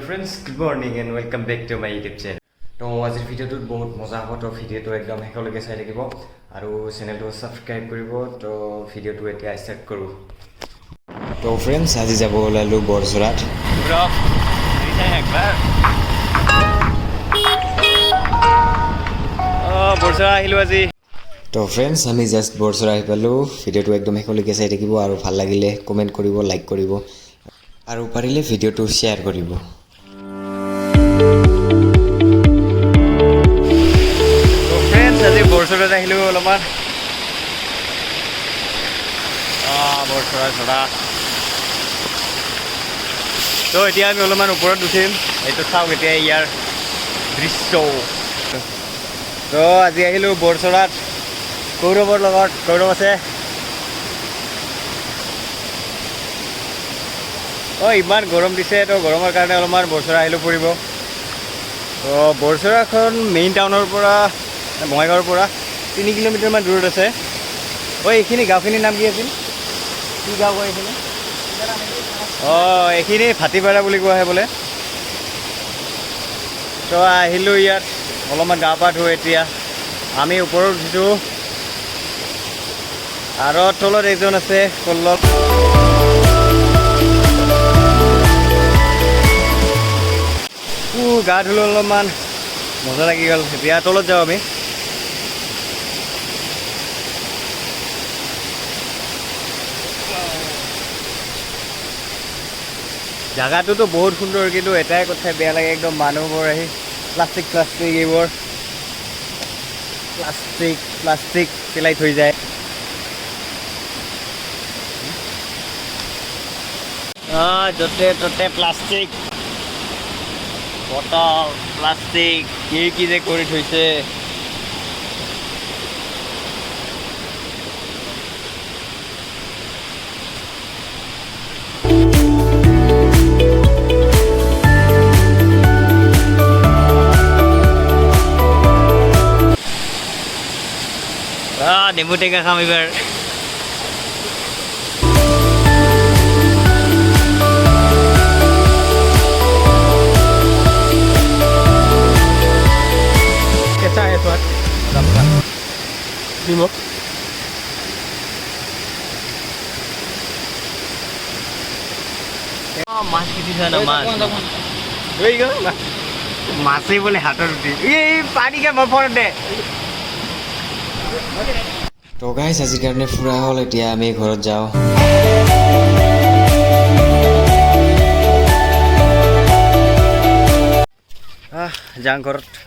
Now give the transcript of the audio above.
friends, good morning and welcome back to my YouTube channel. तो आज video बहुत मजा हम तो भिडिओ एकदम हेकलगे चाई থাকিব আৰু চেনেলটো সাবস্ক্ৰাইব কৰিব তো ভিডিওটো এতিয়া স্টাर्ट কৰো তো फ्रेंड्स আজি যাব ওলালো বৰঝৰাত ব্ৰ এইটা একবাৰ বৰঝৰা আহিলো আজি তো फ्रेंड्स আমি জাস্ট বৰঝৰা আহি পালো ভিডিওটো একদম হেকলগে চাই থাকিব আৰু ভাল লাগিলে কমেন্ট কৰিব লাইক কৰিব আৰু পাৰিলে ভিডিওটো শেয়াৰ কৰিব বৰঝৰা আহিলো অলপমান বৰঝৰা তো এতিয়া আমি অলপমান ওপৰত উঠিম এইটো চাওক এতিয়া ইয়াৰ দৃশ্য তো আজি আহিলো বৰঝৰাত কৌৰৱৰ লগত কৌৰৱ আছে ইমান গৰম দিছে তো গৰমৰ কাৰণে অলপমান বৰঝৰা আহিলো ফুৰিব তো বৰঝৰাখন মেইন টাউনৰ পৰা বঙাইগাঁৱৰ পৰা 3 কিলোমিটাৰ মান দূৰত আছে এইখিনি গাঁওখিনিৰ নাম কি আছিল কি গাঁও কয় এইখিনি এইখিনি ভাটিপাৰা বুলি কোৱা হয় বোলে তো আহিলোঁ ইয়াত অলপমান গা পা ধুই এতিয়া আমি ওপৰত উঠিছোঁ আৰু তলত এজন আছে কল্লত গা ধুলো অলপমান মজা লাগি গ'ল এতিয়া তলত যাওঁ আমি জাগাটোতো বহুত সুন্দৰ কিন্তু এটাই কথা বেয়া লাগে একদম মানুহবোৰ আহি প্লাষ্টিক এইবোৰ প্লাষ্টিক পেলাই থৈ যায় য'তে ত'তে প্লাষ্টিক বটল প্লাষ্টিক কি যে কৰি থৈছে নেমু টেঙা খাম এবাৰ কেঁচা সোৱাদ নিমখ মাছ কিনিছা না মাছেই বোলে হাতত উঠি পানী কে মই ফোন দে তো গাইস আজিৰ কাৰণে ফুৰা হ'ল এতিয়া আমি ঘৰত যাওঁ যাওঁ ঘৰত